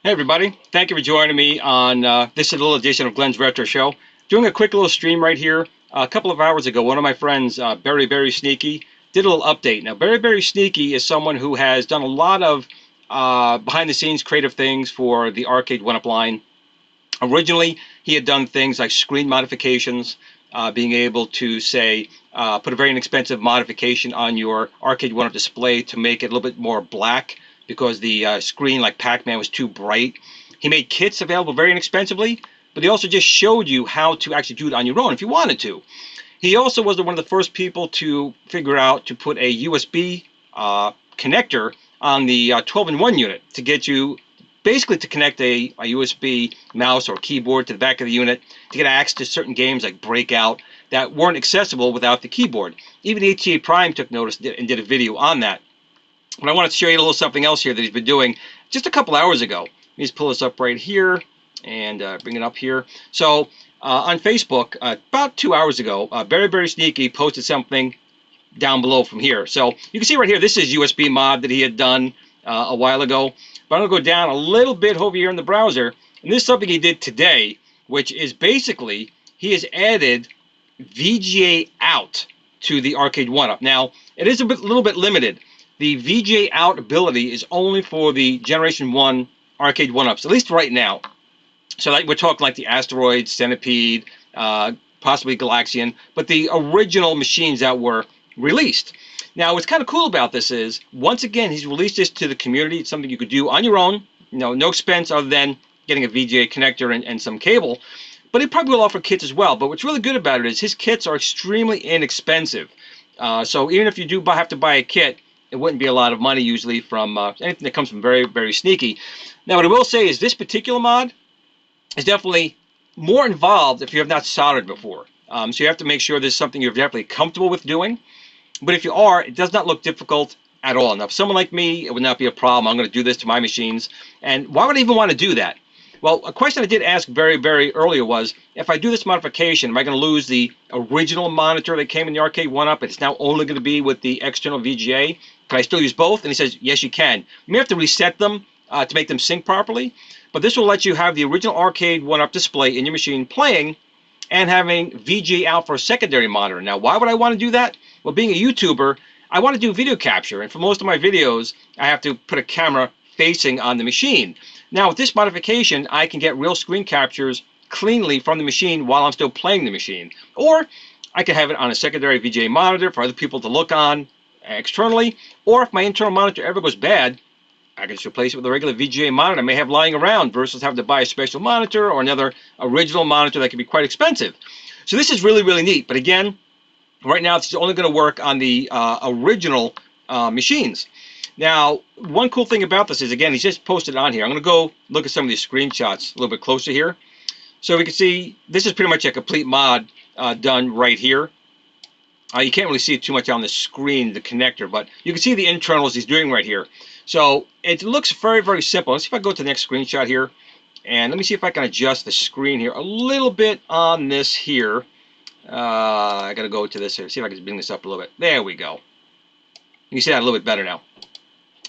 Hey everybody, thank you for joining me on this little edition of Glenn's Retro Show. Doing a quick little stream right here. A couple of hours ago, one of my friends, Very Sneaky, did a little update. Now, Very Sneaky is someone who has done a lot of behind-the-scenes creative things for the Arcade1UP line. Originally, he had done things like screen modifications, being able to, say, put a very inexpensive modification on your Arcade1UP display to make it a little bit more black, because the screen, like Pac-Man, was too bright. He made kits available very inexpensively, but he also just showed you how to actually do it on your own if you wanted to. He also was one of the first people to figure out to put a USB connector on the 12-in-1 unit to get you basically to connect a USB mouse or keyboard to the back of the unit to get access to certain games like Breakout that weren't accessible without the keyboard. Even HTA Prime took notice and did a video on that. But I wanted to show you a little something else here that he's been doing just a couple hours ago. Let me just pull this up right here and bring it up here. So on Facebook, about 2 hours ago, Very Sneaky posted something down below from here. So you can see right here, this is USB mod that he had done a while ago. But I'm going to go down a little bit over here in the browser. And this is something he did today, which is basically he has added VGA OUT to the Arcade1UP. Now, it is a little bit limited. The VGA OUT ability is only for the Generation 1 Arcade1UPs, at least right now. So like we're talking like the Asteroid, Centipede, possibly Galaxian, but the original machines that were released. Now, what's kind of cool about this is, once again, he's released this to the community. It's something you could do on your own, no expense other than getting a VGA connector and some cable. But he probably will offer kits as well. But what's really good about it is his kits are extremely inexpensive. So even if you do have to buy a kit, it wouldn't be a lot of money usually from anything that comes from Very Sneaky. Now, what I will say is this particular mod is definitely more involved if you have not soldered before. So you have to make sure this is something you're definitely comfortable with doing. But if you are, it does not look difficult at all. Now, for someone like me, it would not be a problem. I'm going to do this to my machines. And why would I even want to do that? Well, a question I did ask very earlier was, if I do this modification, am I going to lose the original monitor that came in the Arcade1UP? It's now only going to be with the external VGA. Can I still use both? And he says, yes, you can. You may have to reset them to make them sync properly, but this will let you have the original Arcade1UP display in your machine playing and having VGA out for a secondary monitor. Now, why would I want to do that? Well, being a YouTuber, I want to do video capture, and for most of my videos, I have to put a camera facing on the machine. Now, with this modification, I can get real screen captures cleanly from the machine while I'm still playing the machine. Or I can have it on a secondary VGA monitor for other people to look on externally, or if my internal monitor ever goes bad, I can just replace it with a regular VGA monitor I may have lying around versus having to buy a special monitor or another original monitor that can be quite expensive. So this is really neat. But again, right now it's only going to work on the original machines. Now, one cool thing about this is, again, he's just posted it on here. I'm going to go look at some of these screenshots a little bit closer here. So we can see this is pretty much a complete mod done right here. You can't really see it too much on the screen, the connector, but you can see the internals he's doing right here. So it looks very simple. Let's see if I go to the next screenshot here. And let me see if I can adjust the screen here a little bit on this here. I got to go to this here. See if I can bring this up a little bit. There we go. You can see that a little bit better now.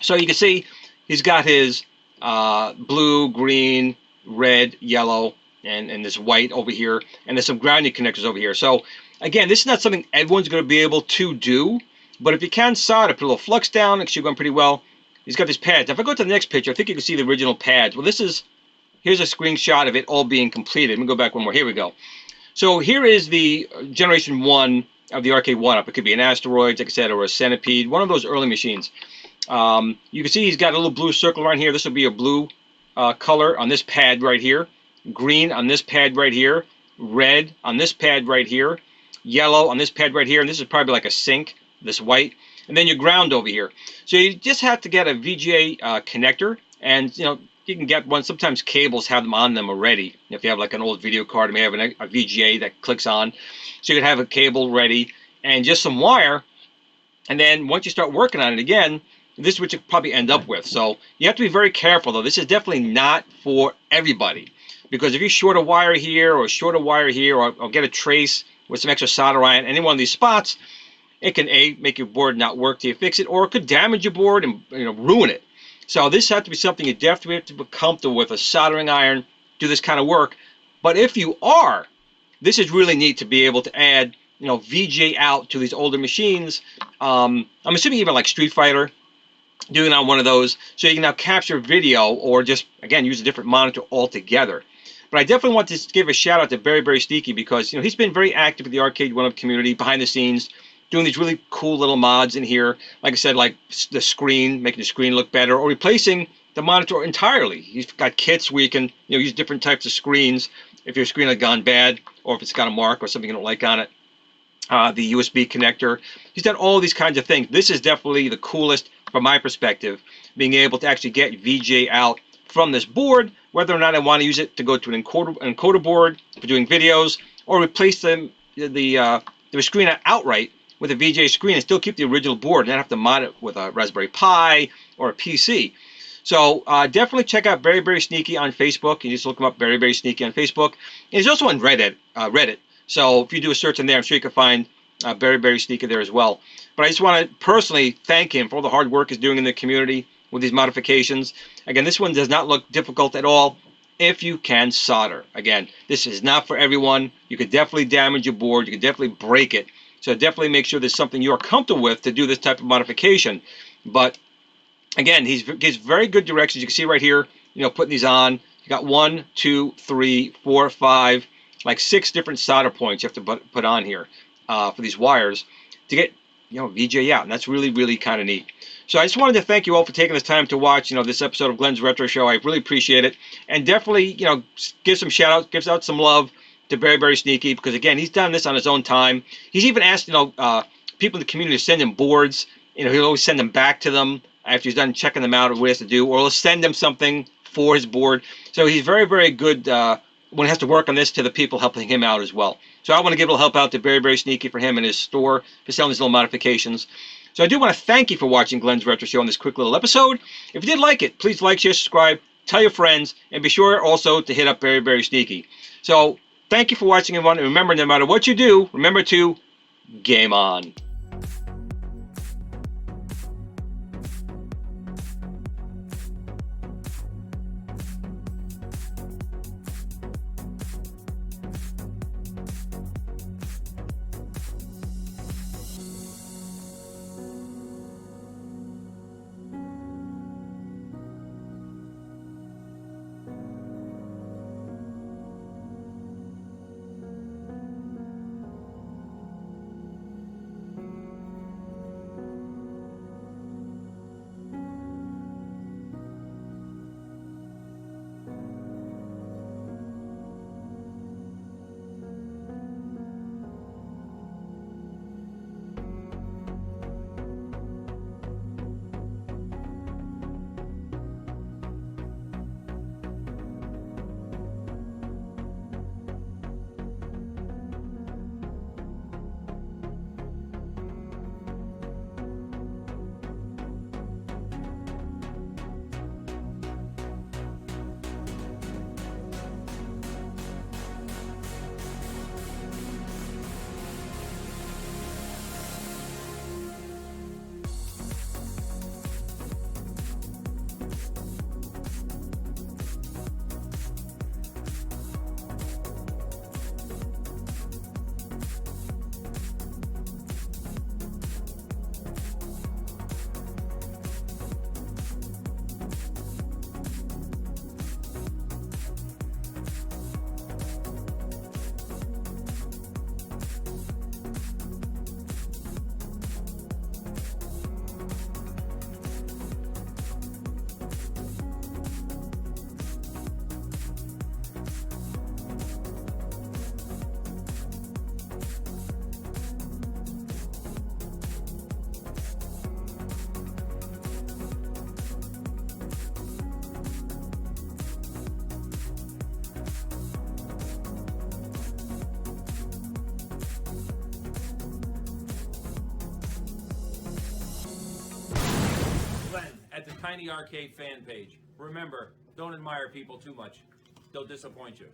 So you can see he's got his blue, green, red, yellow, and this white over here. And there's some grounding connectors over here. So again, this is not something everyone's going to be able to do. But if you can solder, put a little flux down, it should go pretty well. He's got these pads. If I go to the next picture, I think you can see the original pads. Well, here's a screenshot of it all being completed. Let me go back one more. Here we go. So here is the Generation 1 of the Arcade1UP. It could be an Asteroid, like I said, or a Centipede, one of those early machines. You can see he's got a little blue circle right here. This will be a blue color on this pad right here, green on this pad right here, red on this pad right here, yellow on this pad right here, and this is probably like a sync, this white, and then your ground over here. So you just have to get a VGA connector, and you can get one. Sometimes cables have them on them already. If you have like an old video card, it may have a VGA that clicks on. So you can have a cable ready and just some wire. And then once you start working on it again, this is what you probably end up with. So you have to be very careful, though. This is definitely not for everybody. Because if you short a wire here or short a wire here or get a trace with some extra solder iron, any one of these spots, it can A, make your board not work till you fix it, or it could damage your board and ruin it. So this has to be something you definitely have to be comfortable with, a soldering iron, do this kind of work. But if you are, this is really neat to be able to add, VGA out to these older machines. I'm assuming even like Street Fighter, doing it on one of those, so you can now capture video or just, again, use a different monitor altogether. But I definitely want to give a shout out to Very Very Sneaky, because he's been very active in the Arcade1UP community behind the scenes, doing these really cool little mods in here. Like I said, like the screen, making the screen look better, or replacing the monitor entirely. He's got kits where you can use different types of screens if your screen had gone bad, or if it's got a mark or something you don't like on it. The USB connector. He's done all these kinds of things. This is definitely the coolest from my perspective, being able to actually get VGA out from this board, whether or not I want to use it to go to an encoder board for doing videos, or replace the screen outright with a VGA screen and still keep the original board and not have to mod it with a Raspberry Pi or a PC. So definitely check out Very Very Sneaky on Facebook. You just look him up, Very Very Sneaky on Facebook. And he's also on Reddit. So if you do a search in there, I'm sure you can find Very Very Sneaky there as well. But I just want to personally thank him for all the hard work he's doing in the community with these modifications. Again, this one does not look difficult at all if you can solder. Again, this is not for everyone. You could definitely damage your board. You could definitely break it. So definitely make sure there's something you're comfortable with to do this type of modification. But again, he gives very good directions. You can see right here, putting these on. You got 1, 2, 3, 4, 5, like 6 different solder points you have to put on here for these wires to get VGA out, and that's really, really kind of neat. So I just wanted to thank you all for taking this time to watch this episode of Glenn's Retro Show. I really appreciate it, and definitely give some shout outs, gives out some love to Very Very Sneaky, because again, he's done this on his own time. He's even asked people in the community to send him boards. He'll always send them back to them after he's done checking them out or what he has to do, or he'll send them something for his board. So he's very, very good when he has to work on this to the people helping him out as well. So I want to give a little help out to Very Very Sneaky for him and his store for selling these little modifications. So I do want to thank you for watching Glenn's Retro Show on this quick little episode. If you did like it, please like, share, subscribe, tell your friends, and be sure also to hit up Very Very Sneaky. So thank you for watching, everyone, and remember, no matter what you do, remember to game on. At the Tiny Arcade fan page. Remember, don't admire people too much. They'll disappoint you.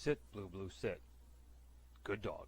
Sit, Blue Blue, sit. Good dog.